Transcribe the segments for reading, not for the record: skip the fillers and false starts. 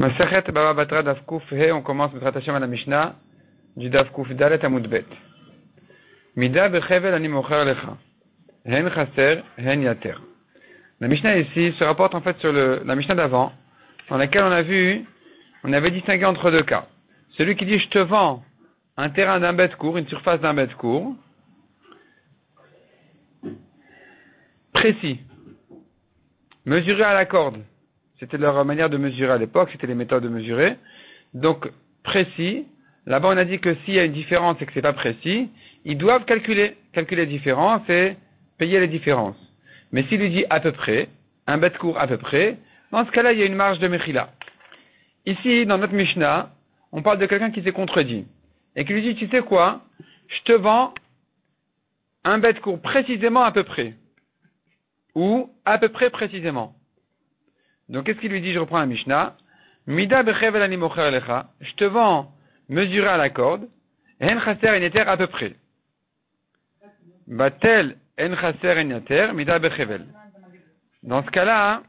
Masachet Baba Batra Daf Kuf He, on commence notre attachement à la Mishnah du Daf Kuf Dalet Amud Bet. Mida bechevel ani mocher lecha. Hen chaser, hen yater. La Mishnah ici se rapporte en fait sur la Mishnah d'avant, dans laquelle on avait distingué entre deux cas. Celui qui dit je te vends un terrain d'un mètre court, une surface d'un mètre court, précis, mesuré à la corde. C'était leur manière de mesurer à l'époque, c'était les méthodes de mesurer. Donc, précis. Là-bas, on a dit que s'il y a une différence et que c'est pas précis, ils doivent calculer les différences et payer les différences. Mais s'il lui dit à peu près, un bête court à peu près, dans ce cas-là, il y a une marge de mechila. Ici, dans notre Mishnah, on parle de quelqu'un qui s'est contredit. Et qui lui dit, tu sais quoi? Je te vends un bête court précisément à peu près. Ou à peu près précisément. Donc, qu'est-ce qu'il lui dit? Je reprends la Mishnah. Mida bechevel ani mocher lecha. Je te vends mesuré à la corde. En chaser en yater à peu près. Batel en chaser en yater mida bechevel. Dans ce cas-là,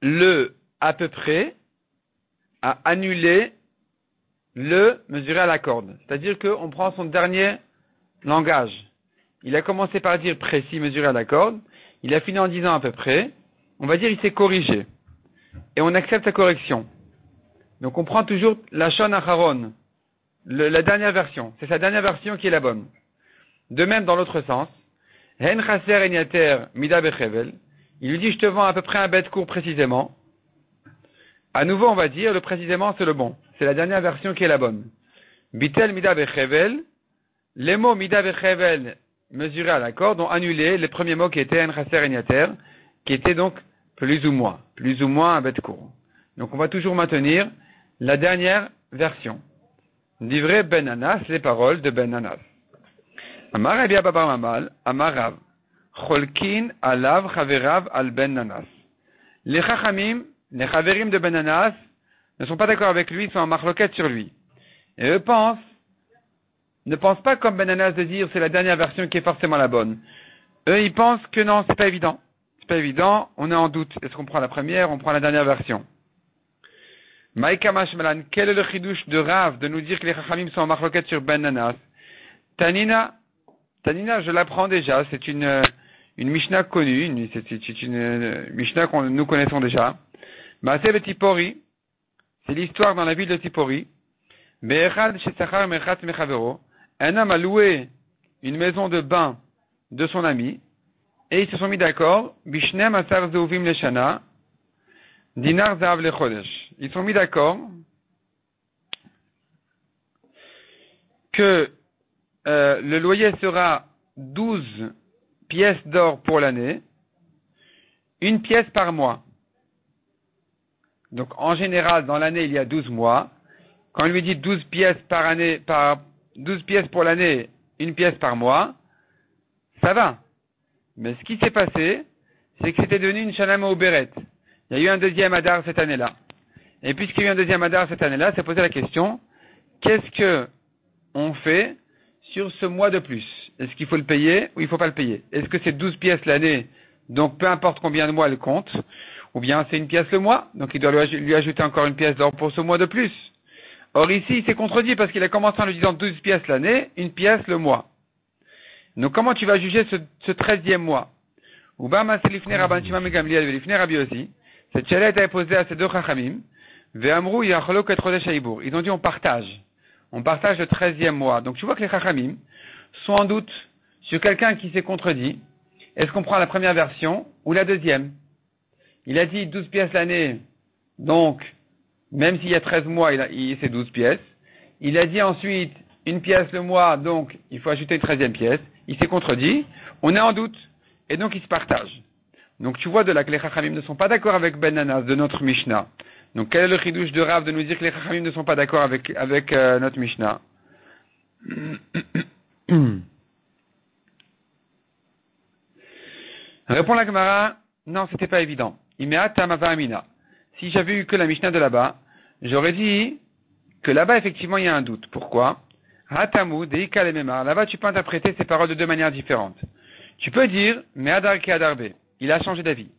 le à peu près a annulé le mesuré à la corde. C'est-à-dire qu'on prend son dernier langage. Il a commencé par dire précis, mesuré à la corde. Il a fini en disant à peu près. On va dire il s'est corrigé. Et on accepte sa correction. Donc on prend toujours la Shon Acharon, la dernière version. C'est sa dernière version qui est la bonne. De même dans l'autre sens. Hen chaser en yater mida bechevel. Il lui dit je te vends à peu près un bête court précisément. À nouveau on va dire le précisément c'est le bon. C'est la dernière version qui est la bonne. Bitel mida bechevel. Les mots mida bechevel mesurés à la corde ont annulé les premiers mots qui étaient en chaser en yater, qui étaient donc plus ou moins un bête court. Donc on va toujours maintenir la dernière version. Livré Ben Anas, les paroles de Ben Anas. Amar Rabbi Abba bar Mamal, Amar Rav, Cholkin alav chaverav al Ben Anas. Les chachamim, les chaverim de Ben Anas, ne sont pas d'accord avec lui, ils sont en marloquette sur lui. Et eux ne pensent pas comme Ben Anas de dire c'est la dernière version qui est forcément la bonne. Eux, ils pensent que non, c'est pas évident. C'est pas évident, on est en doute. Est-ce qu'on prend la première, on prend la dernière version? Maïka Mashmalan, quel est le chidouche de Rav de nous dire que les chachamim sont en marloquette sur Ben Anas? Tanina, je l'apprends déjà, c'est une Mishnah connue, c'est une Mishnah que nous connaissons déjà. Maaseh Tipori, c'est l'histoire dans la ville de Tipori. Be'echad shesachar mechat mechavero, un homme a loué une maison de bain de son ami, et ils se sont mis d'accord, bishnem asar zeuvim leshana, dinar zahav lechodesh. Ils se sont mis d'accord que le loyer sera 12 pièces d'or pour l'année, une pièce par mois. Donc en général, dans l'année, il y a 12 mois. Quand on lui dit 12 pièces par année, 12 pièces pour l'année, une pièce par mois, ça va. Mais ce qui s'est passé, c'est que c'était devenu une Shana Me'uberet. Il y a eu un deuxième Adar cette année-là. Et puisqu'il y a eu un deuxième Adar cette année-là, c'est posé la question, qu'est-ce que on fait sur ce mois de plus? Est-ce qu'il faut le payer ou il ne faut pas le payer? Est-ce que c'est 12 pièces l'année, donc peu importe combien de mois elle compte, ou bien c'est une pièce le mois, donc il doit lui ajouter encore une pièce d'or pour ce mois de plus? Or ici, il s'est contredit parce qu'il a commencé en lui disant 12 pièces l'année, une pièce le mois. Donc comment tu vas juger ce 13e mois? Cette chala a été posée à ces deux chachamim. Ils ont dit on partage. On partage le 13e mois. Donc tu vois que les chachamim sont en doute sur quelqu'un qui s'est contredit. Est-ce qu'on prend la première version ou la deuxième? Il a dit 12 pièces l'année, donc même s'il y a 13 mois, c'est 12 pièces. Il a dit ensuite une pièce le mois, donc il faut ajouter une 13e pièce. Il s'est contredit. On est en doute. Et donc ils se partagent. Donc tu vois de là que les chachamim ne sont pas d'accord avec Ben Anas de notre Mishnah. Donc quel est le chidouche de Rav de nous dire que les chachamim ne sont pas d'accord avec notre Mishnah? Répond la Gemara, non, c'était pas évident. Imea tamava amina. Si j'avais eu que la Mishnah de là-bas, j'aurais dit que là-bas, effectivement, il y a un doute. Pourquoi? Hatamu, deika lememar. Là-bas, tu peux interpréter ces paroles de deux manières différentes. Tu peux dire, mais adar ke adarbe. Il a changé d'avis.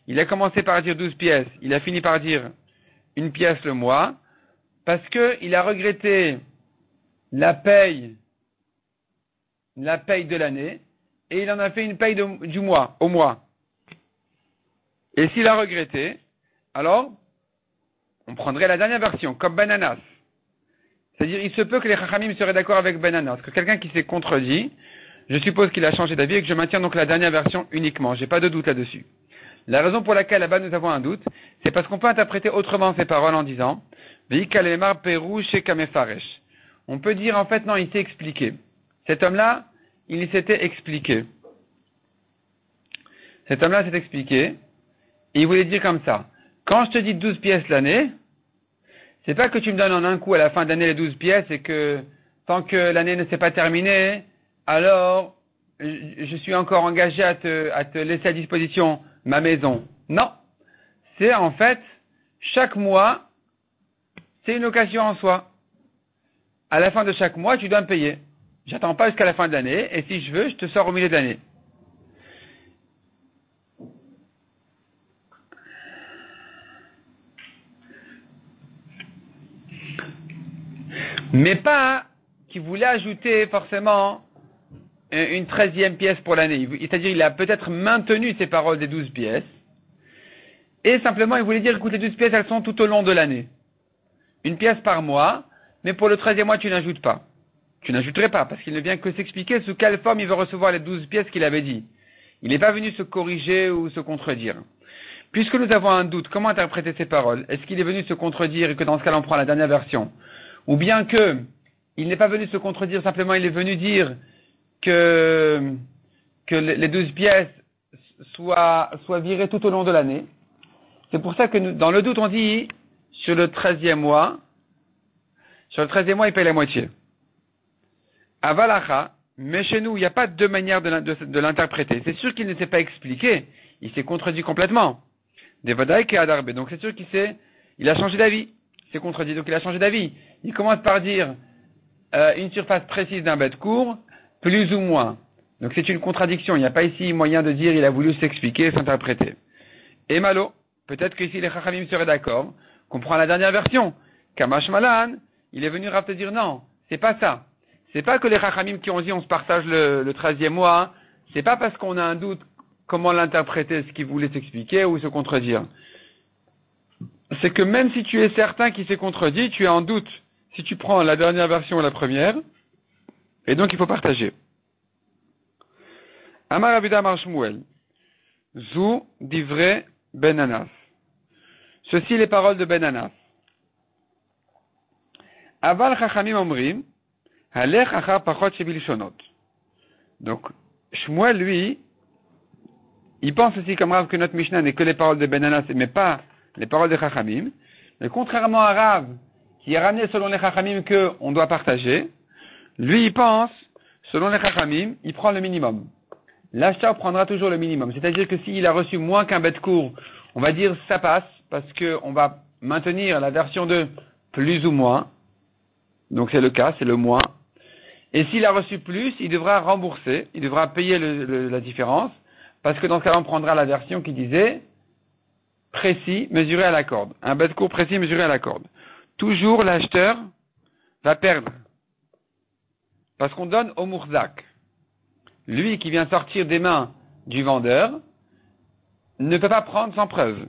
il a commencé par dire 12 pièces, il a fini par dire une pièce le mois, parce que il a regretté la paye de l'année, et il en a fait une paye du mois, au mois. Et s'il a regretté, alors, on prendrait la dernière version, comme Benanas. C'est-à-dire, il se peut que les Chachamim seraient d'accord avec Benanas, que quelqu'un qui s'est contredit, je suppose qu'il a changé d'avis et que je maintiens donc la dernière version uniquement. J'ai pas de doute là-dessus. La raison pour laquelle là-bas nous avons un doute, c'est parce qu'on peut interpréter autrement ces paroles en disant, on peut dire en fait non, il s'est expliqué. Cet homme-là, il s'était expliqué. Cet homme-là s'est expliqué, et il voulait dire comme ça. Quand je te dis 12 pièces l'année, c'est pas que tu me donnes en un coup à la fin d'année les 12 pièces et que tant que l'année ne s'est pas terminée, alors je suis encore engagé à te laisser à disposition ma maison. Non. C'est en fait, chaque mois, c'est une occasion en soi. À la fin de chaque mois, tu dois me payer. J'attends pas jusqu'à la fin de l'année, et si je veux, je te sors au milieu de l'année. Mais pas qu'il voulait ajouter forcément une 13e pièce pour l'année. C'est-à-dire, il a peut-être maintenu ses paroles des 12 pièces, et simplement, il voulait dire, écoute, les 12 pièces, elles sont tout au long de l'année. Une pièce par mois, mais pour le 13e mois, tu n'ajoutes pas. Tu n'ajouterais pas, parce qu'il ne vient que s'expliquer sous quelle forme il veut recevoir les 12 pièces qu'il avait dit. Il n'est pas venu se corriger ou se contredire. Puisque nous avons un doute, comment interpréter ces paroles? Est-ce qu'il est venu se contredire et que dans ce cas-là, on prend la dernière version? Ou bien que il n'est pas venu se contredire, simplement il est venu dire que les 12 pièces soient virées tout au long de l'année. C'est pour ça que dans le doute, on dit, sur le 13e mois, il paye la moitié. Avalacha, mais chez nous, il n'y a pas deux manières de l'interpréter. C'est sûr qu'il ne s'est pas expliqué. Il s'est contredit complètement. Devadaï et Adarbe. Donc c'est sûr il a changé d'avis. Il s'est contredit, donc il a changé d'avis. Il commence par dire une surface précise d'un bête court, plus ou moins. Donc c'est une contradiction. Il n'y a pas ici moyen de dire il a voulu s'expliquer, s'interpréter. Et Malo, peut-être que ici les Chachamim seraient d'accord, qu'on prend la dernière version. Kamash Malan, il est venu te dire non, c'est pas ça. C'est pas que les Chachamim qui ont dit on se partage le 13e mois, c'est pas parce qu'on a un doute comment l'interpréter, ce qu'il voulait s'expliquer ou se contredire. C'est que même si tu es certain qu'il s'est contredit, tu es en doute si tu prends la dernière version ou la première, et donc il faut partager. Amar Abida Amar Shmuel, Zou divrei Benanas. Ceci les paroles de Benanas. Aval Chachamim Omrim, Halech Achar Pachot Shebilshonot. Donc, Shmuel, lui, il pense aussi comme Rav que notre Mishnah n'est que les paroles de Benanas, mais pas les paroles de Chachamim. Mais contrairement à Rav, qui est ramené selon les Chachamim qu'on doit partager, lui, il pense, selon les Chachamim, il prend le minimum. L'acheteur prendra toujours le minimum. C'est-à-dire que s'il a reçu moins qu'un bête court, on va dire ça passe, parce qu'on va maintenir la version de plus ou moins. Donc c'est le cas, c'est le moins. Et s'il a reçu plus, il devra rembourser, il devra payer la différence, parce que dans ce cas-là, on prendra la version qui disait précis, mesuré à la corde. Un bête court précis, mesuré à la corde. Toujours l'acheteur va perdre. Parce qu'on donne au Mourzak. Lui qui vient sortir des mains du vendeur ne peut pas prendre sans preuve.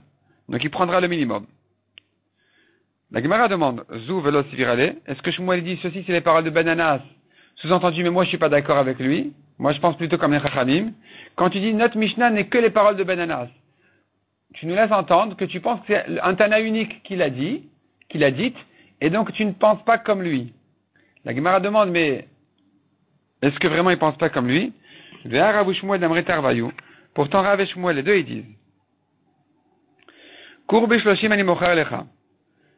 Donc il prendra le minimum. La Gemara demande, Zou velos virale, est-ce que Shmuel dit ceci c'est les paroles de Benanas? Sous-entendu, mais moi je suis pas d'accord avec lui. Moi je pense plutôt comme les Chachamim. Quand tu dis notre Mishnah n'est que les paroles de Benanas, tu nous laisses entendre que tu penses que c'est un Tana unique qu'il a dite, et donc tu ne penses pas comme lui. La Gemara demande, mais est-ce que vraiment il pense pas comme lui? Pourtant Rav et Shmuel, les deux ils disent, Kour beshloshim ani mocher lecha.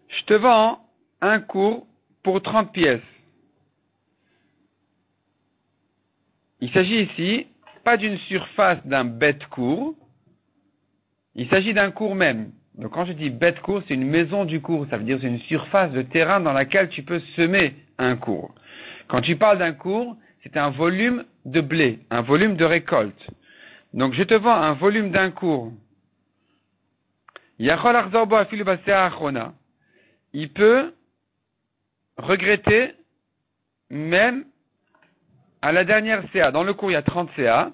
Je te vends un cours pour 30 pièces. Il s'agit ici pas d'une surface d'un bête court, il s'agit d'un cours même. Donc quand je dis bête court, c'est une maison du cours, ça veut dire c'est une surface de terrain dans laquelle tu peux semer un cours. Quand tu parles d'un cours, c'est un volume de blé, un volume de récolte. Donc je te vends un volume d'un cours Yachol achzor bo afilu basea achrona. Il peut regretter même à la dernière CA. Dans le cours, il y a 30 CA.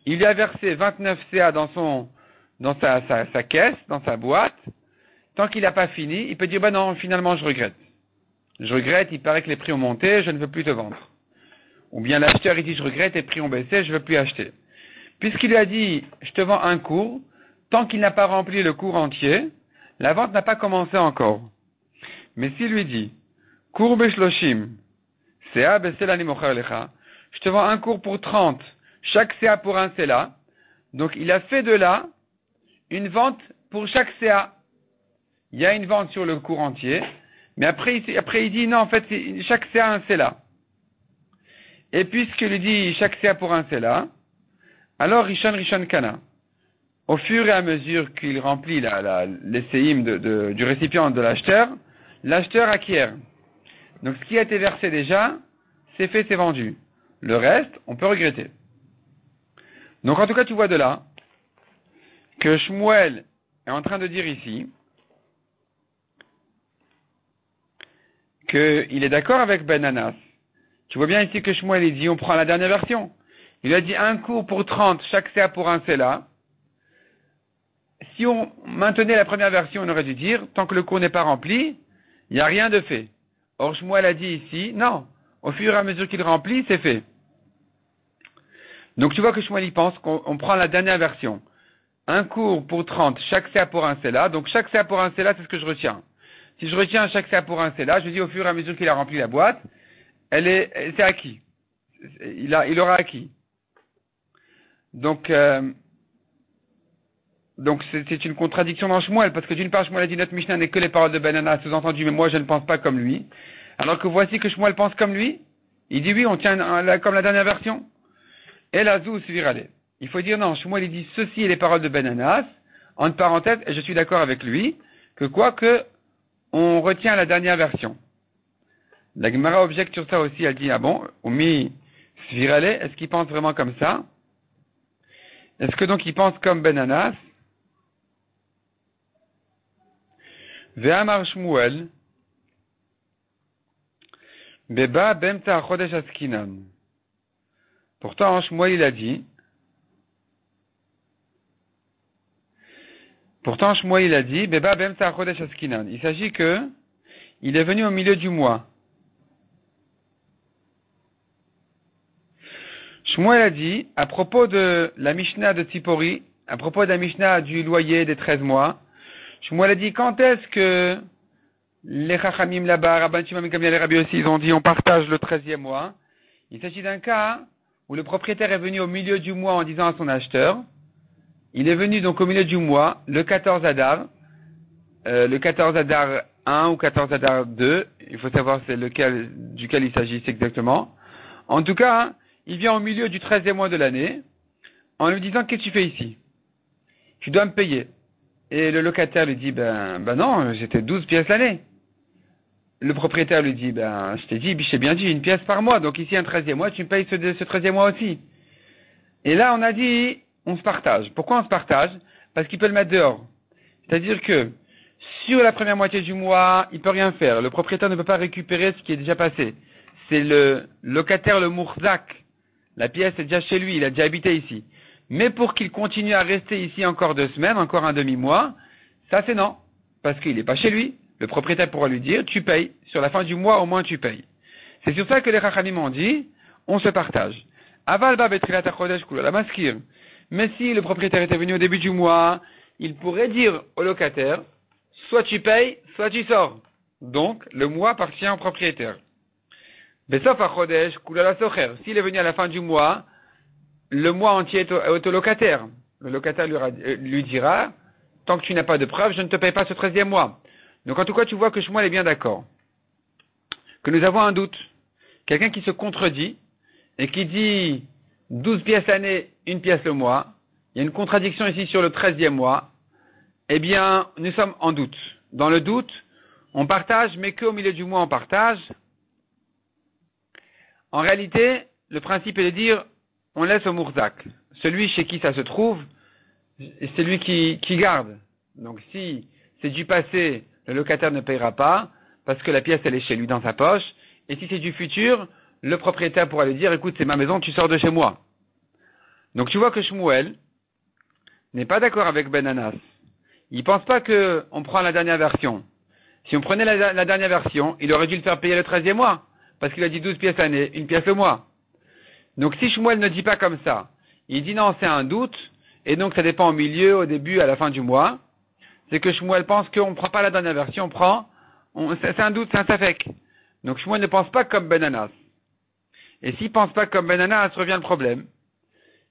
Il lui a versé 29 CA dans sa caisse, dans sa boîte. Tant qu'il n'a pas fini, il peut dire, bah non, finalement, je regrette. Je regrette, il paraît que les prix ont monté, je ne veux plus te vendre. Ou bien l'acheteur, il dit, je regrette, les prix ont baissé, je ne veux plus acheter. Puisqu'il lui a dit, je te vends un cours, tant qu'il n'a pas rempli le cours entier, la vente n'a pas commencé encore. Mais s'il lui dit, cours beshloshim, CA beselani mocher lecha, je te vends un cours pour 30, chaque CA pour un CELA, donc il a fait de là une vente pour chaque CA. Il y a une vente sur le cours entier, mais après il dit, non, en fait, chaque CA a un CELA. Et puisqu'il lui dit chaque CA pour un CELA, alors Rishon Kana. Au fur et à mesure qu'il remplit les séim du récipient de l'acheteur acquiert. Donc ce qui a été versé déjà, c'est fait, c'est vendu. Le reste, on peut regretter. Donc en tout cas, tu vois de là que Shmuel est en train de dire ici qu'il est d'accord avec Ben Anas. Tu vois bien ici que Shmuel il dit, on prend la dernière version. Il a dit un cours pour 30, chaque CA pour un CELA. Si on maintenait la première version, on aurait dû dire, tant que le cours n'est pas rempli, il n'y a rien de fait. Or, Shmuel a dit ici, non, au fur et à mesure qu'il remplit, c'est fait. Donc tu vois que Shmuel il pense qu'on prend la dernière version. Un cours pour 30, chaque CA pour un CELA. Donc chaque CA pour un CELA, c'est ce que je retiens. Si je retiens chaque CA pour un CELA, je dis au fur et à mesure qu'il a rempli la boîte, c'est acquis. Il aura acquis. Donc c'est une contradiction dans Shmuel, parce que d'une part, Shmuel a dit notre Mishnah n'est que les paroles de Ben Anas, sous-entendu, mais moi je ne pense pas comme lui. Alors que voici que Shmuel pense comme lui. Il dit oui, on tient comme la dernière version. Et la zou virale. Il faut dire non, Shmuel il dit ceci est les paroles de Ben Anas, entre parenthèses, et je suis d'accord avec lui, que on retient la dernière version. La Gemara objecte sur ça aussi, elle dit, ah bon, Oumi Svirale, est-ce qu'il pense vraiment comme ça? Est-ce que donc il pense comme Ben Anas? Ve'amar Shmuel, Beba Bemta Chodesh Askinan. Pourtant, Shmuel il a dit, Beba Bemta Chodesh Askinan. Il s'agit il est venu au milieu du mois. Shmuel a dit, à propos de la Mishnah de Tzipori, à propos de la Mishnah du loyer des 13 mois, Shmuel a dit, quand est-ce que les Chachamim là-bas, Rabban Shimon ben Gamliel et Rabbi aussi, ils ont dit, on partage le 13e mois. Il s'agit d'un cas où le propriétaire est venu au milieu du mois en disant à son acheteur, il est venu donc au milieu du mois, le 14 Adar 1 ou 14 Adar 2, il faut savoir c'est duquel il s'agit exactement. En tout cas, il vient au milieu du 13e mois de l'année, en lui disant, qu'est-ce que tu fais ici? Tu dois me payer. Et le locataire lui dit, ben non, j'étais 12 pièces l'année. Le propriétaire lui dit, je t'ai dit, je t'ai bien dit, une pièce par mois, donc ici un 13e mois, tu me payes ce 13e mois aussi. Et là, on a dit, on se partage. Pourquoi on se partage? Parce qu'il peut le mettre dehors. C'est-à-dire que, sur la première moitié du mois, il peut rien faire. Le propriétaire ne peut pas récupérer ce qui est déjà passé. C'est le locataire, le mourzak. La pièce est déjà chez lui, il a déjà habité ici. Mais pour qu'il continue à rester ici encore 2 semaines, encore un demi-mois, ça c'est non. Parce qu'il n'est pas chez lui. Le propriétaire pourra lui dire, tu payes. Sur la fin du mois, au moins tu payes. C'est sur ça que les Chachamim ont dit, on se partage. Aval ba betrilat hachodesh kula la maskir. Mais si le propriétaire était venu au début du mois, il pourrait dire au locataire, soit tu payes, soit tu sors. Donc, le mois appartient au propriétaire. Besof hachodesh kula la socher. S'il est venu à la fin du mois, le mois entier est au locataire. Le locataire lui dira, tant que tu n'as pas de preuve, je ne te paye pas ce 13e mois. Donc en tout cas, tu vois que Shmuel est bien d'accord. Que nous avons un doute. Quelqu'un qui se contredit et qui dit 12 pièces l'année, 1 pièce le mois. Il y a une contradiction ici sur le 13e mois. Eh bien, nous sommes en doute. Dans le doute, on partage, mais qu'au milieu du mois on partage. En réalité, le principe est de dire, on laisse au mourzak. Celui chez qui ça se trouve, c'est lui qui garde. Donc si c'est du passé, le locataire ne payera pas, parce que la pièce elle est chez lui dans sa poche, et si c'est du futur, le propriétaire pourra lui dire, écoute, c'est ma maison, tu sors de chez moi. Donc tu vois que Shmuel n'est pas d'accord avec Ben Anas. Il pense pas qu'on prend la dernière version. Si on prenait la dernière version, il aurait dû le faire payer le 13e mois, parce qu'il a dit 12 pièces l'année, une pièce le mois. Donc si Shmuel ne dit pas comme ça, il dit non, c'est un doute, et donc ça dépend au milieu, au début, à la fin du mois, c'est que Shmuel pense qu'on ne prend pas la dernière version, c'est un doute, c'est un safek. Donc Shmuel ne pense pas comme Ben Anas. Et s'il pense pas comme Ben Anas, revient le problème.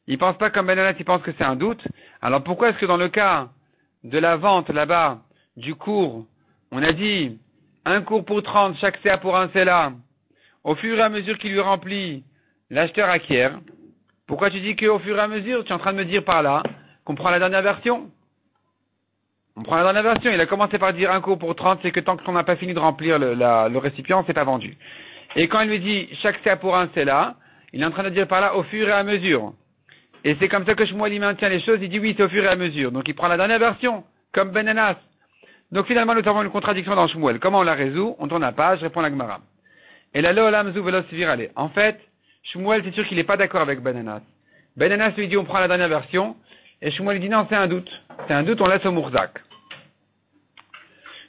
Il pense pas comme Ben Anas, il pense que c'est un doute. Alors pourquoi est-ce que dans le cas de la vente là-bas, du cours, on a dit un cours pour 30, chaque CA pour un CELA, au fur et à mesure qu'il lui remplit, l'acheteur acquiert. Pourquoi tu dis qu'au fur et à mesure, tu es en train de me dire par là qu'on prend la dernière version? On prend la dernière version, il a commencé par dire un cours pour 30, c'est que tant qu'on n'a pas fini de remplir le récipient, c'est pas vendu. Et quand il lui dit chaque CA pour un CELA, il est en train de dire par là au fur et à mesure. Et c'est comme ça que Shmuel il maintient les choses, il dit oui, c'est au fur et à mesure. Donc il prend la dernière version, comme Ben Anas. Donc finalement, nous avons une contradiction dans Shmuel. Comment on la résout? On tourne la page, répond la Gemara. Et la Lo'olam zu velo svirale. En fait, Shmuel, c'est sûr qu'il n'est pas d'accord avec Ben Anas. Ben Anas lui dit on prend la dernière version, et Shmuel lui dit non, c'est un doute. C'est un doute, on laisse au Mourzak.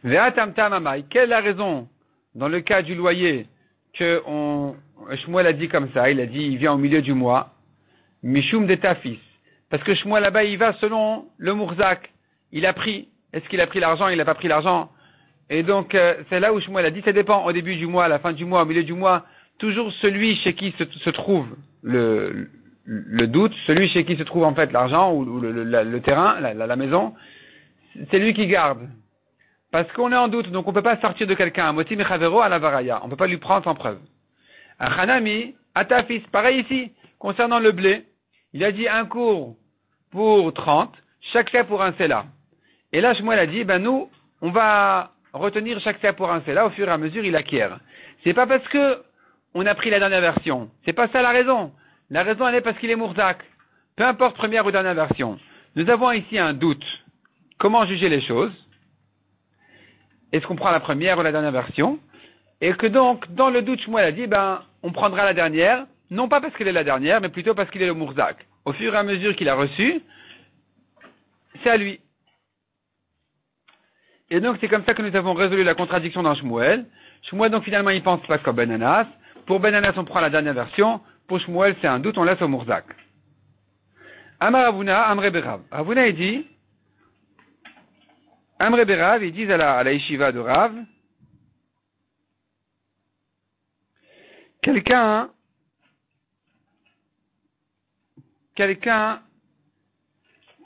Ve'atam tamamai. Quelle est la raison, dans le cas du loyer, que Shmuel a dit comme ça? Il a dit, il vient au milieu du mois. Mishum de Tafis. Parce que Shmuel là-bas, il va selon le Mourzak. Il a pris. Est-ce qu'il a pris l'argent? Il n'a pas pris l'argent. Et donc, c'est là où Shmuel a dit, ça dépend au début du mois, à la fin du mois, au milieu du mois. Toujours celui chez qui se trouve le doute, celui chez qui se trouve en fait l'argent ou le terrain, la maison, c'est lui qui garde. Parce qu'on est en doute, donc on ne peut pas sortir de quelqu'un. Un motif mechavero à la varaya. On ne peut pas lui prendre sans preuve. Un chanami, à ta fils, pareil ici, concernant le blé. Il a dit un cours pour 30, chaque cas pour un cela. Et là, Shmuel a dit, nous, on va retenir chaque cas pour un cela, au fur et à mesure, il acquiert. C'est pas parce que on a pris la dernière version. C'est pas ça la raison. La raison, elle est parce qu'il est Mourzak. Peu importe première ou dernière version. Nous avons ici un doute. Comment juger les choses? Est-ce qu'on prend la première ou la dernière version? Et que donc, dans le doute, Shmuel a dit, on prendra la dernière, non pas parce qu'elle est la dernière, mais plutôt parce qu'il est le Mourzak. Au fur et à mesure qu'il a reçu, c'est à lui. Et donc, c'est comme ça que nous avons résolu la contradiction dans Shmuel. Shmuel, donc, finalement, il pense pas comme Ben Anas. Pour Ben Anas, on prend la dernière version. Pour Shmuel, c'est un doute, on laisse au Mourzak. Amar Ravuna, Amre Berav. Ravuna, il dit, Amre Berav, ils disent à la yeshiva de Rav, quelqu'un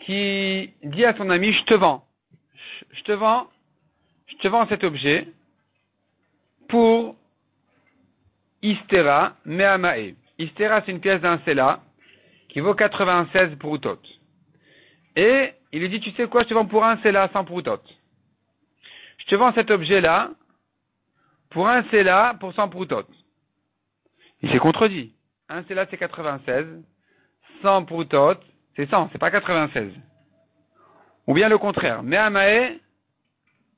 qui dit à son ami, je te vends cet objet pour Istera Meamae. Istera, c'est une pièce d'un Sela qui vaut 96 proutot. Et il lui dit, tu sais quoi, je te vends pour un Sela sans proutot. Je te vends cet objet-là pour un Sela pour 100 proutot. Il s'est contredit. Un Sela, c'est 96. 100 proutot, c'est 100, c'est pas 96. Ou bien le contraire. Meamae,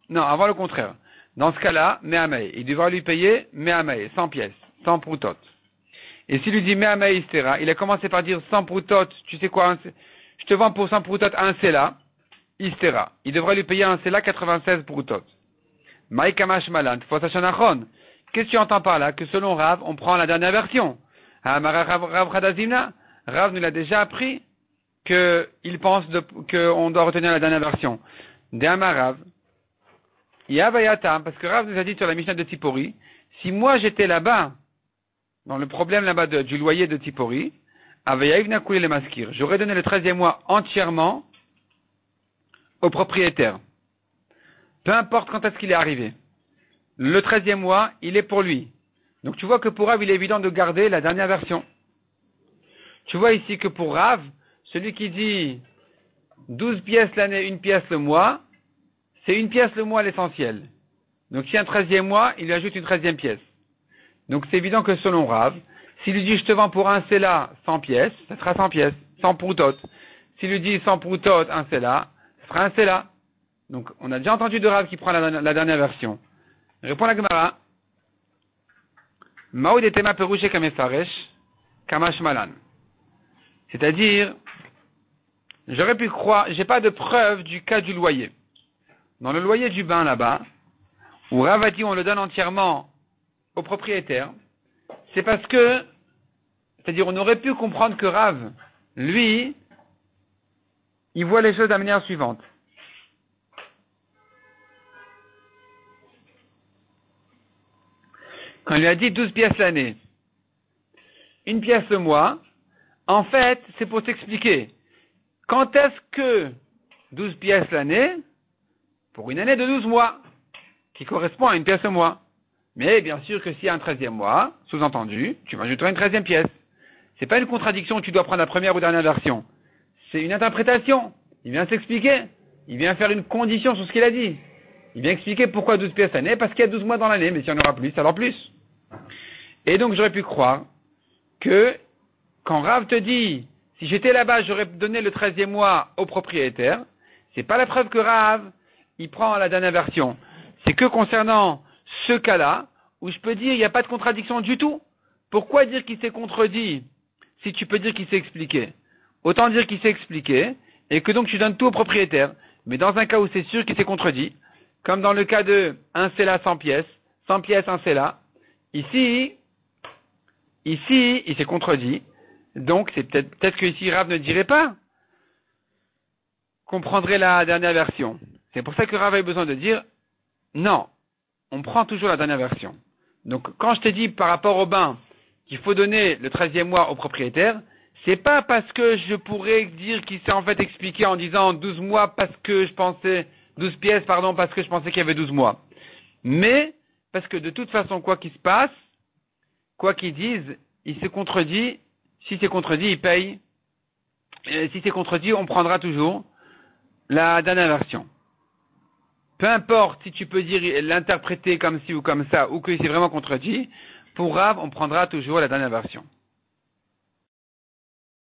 non, avant le contraire. Dans ce cas-là, Meamae. Il devra lui payer Meamae, 100 pièces, 100 proutot. Et s'il lui dit Meamae Istera, il a commencé par dire 100 proutot, tu sais quoi, je te vends pour 100 proutot un Sela, Istera. Il devra lui payer un Sela 96 proutot. Maïkamash Malant, Fosachonachon. Qu'est-ce que tu entends par là? Que selon Rav, on prend la dernière version. Rav Khadazimna, Rav nous l'a déjà appris qu'il pense qu'on doit retenir la dernière version. Rav. Yavayatam, parce que Rav nous a dit sur la Mishnah de Tipori, si moi j'étais là-bas, dans le problème là-bas du loyer de Tipori, Avayaivna Koulé le Maskir, j'aurais donné le 13e mois entièrement au propriétaire. Peu importe quand est-ce qu'il est arrivé. Le 13e mois, il est pour lui. Donc tu vois que pour Rav, il est évident de garder la dernière version. Tu vois ici que pour Rav, celui qui dit 12 pièces l'année, 1 pièce le mois, c'est 1 pièce le mois l'essentiel. Donc s'il y a un 13e mois, il lui ajoute une 13e pièce. Donc c'est évident que selon Rav, s'il lui dit je te vends pour un Sela 100 pièces, ça sera 100 pièces, 100 proutot. S'il lui dit 100 proutot, un Sela, ça sera un Sela. Donc, on a déjà entendu de Rav qui prend la dernière version. Répond la Gemara. Maoud et tema perouché kamefaresh, kamash malan. C'est-à-dire, j'aurais pu croire, j'ai pas de preuve du cas du loyer. Dans le loyer du bain là-bas, où Rav a dit on le donne entièrement au propriétaire, c'est parce que, c'est-à-dire on aurait pu comprendre que Rav, lui, il voit les choses de la manière suivante. Quand il lui a dit 12 pièces l'année, une pièce le mois, en fait, c'est pour t'expliquer. Quand est-ce que 12 pièces l'année, pour une année de 12 mois, qui correspond à une pièce le mois. Mais bien sûr que s'il y a un 13e mois, sous-entendu, tu m'ajouteras une 13e pièce. C'est pas une contradiction, tu dois prendre la première ou dernière version. C'est une interprétation. Il vient s'expliquer. Il vient faire une condition sur ce qu'il a dit. Il vient expliquer pourquoi 12 pièces l'année, parce qu'il y a 12 mois dans l'année, mais s'il y en aura plus, alors plus. Et donc j'aurais pu croire que quand Rav te dit, si j'étais là-bas, j'aurais donné le 13e mois au propriétaire, c'est pas la preuve que Rav, il prend la dernière version. C'est que concernant ce cas-là, où je peux dire, il n'y a pas de contradiction du tout. Pourquoi dire qu'il s'est contredit, si tu peux dire qu'il s'est expliqué? Autant dire qu'il s'est expliqué, et que donc tu donnes tout au propriétaire. Mais dans un cas où c'est sûr qu'il s'est contredit, comme dans le cas de un cella 100 pièces, un cella, ici, il s'est contredit. Donc, c'est peut-être que ici, Rav ne dirait pas qu'on prendrait la dernière version. C'est pour ça que Rav a eu besoin de dire, non, on prend toujours la dernière version. Donc, quand je t'ai dit par rapport au bain qu'il faut donner le 13e mois au propriétaire, c'est pas parce que je pourrais dire qu'il s'est en fait expliqué en disant 12 mois parce que je pensais, 12 pièces, pardon, parce que je pensais qu'il y avait 12 mois. Mais, parce que de toute façon, quoi qu'il se passe, quoi qu'ils disent, il se contredit. Si c'est contredit, il paye. Et si c'est contredit, on prendra toujours la dernière version. Peu importe si tu peux dire l'interpréter comme ci ou comme ça, ou que c'est vraiment contredit, pour Rav, on prendra toujours la dernière version.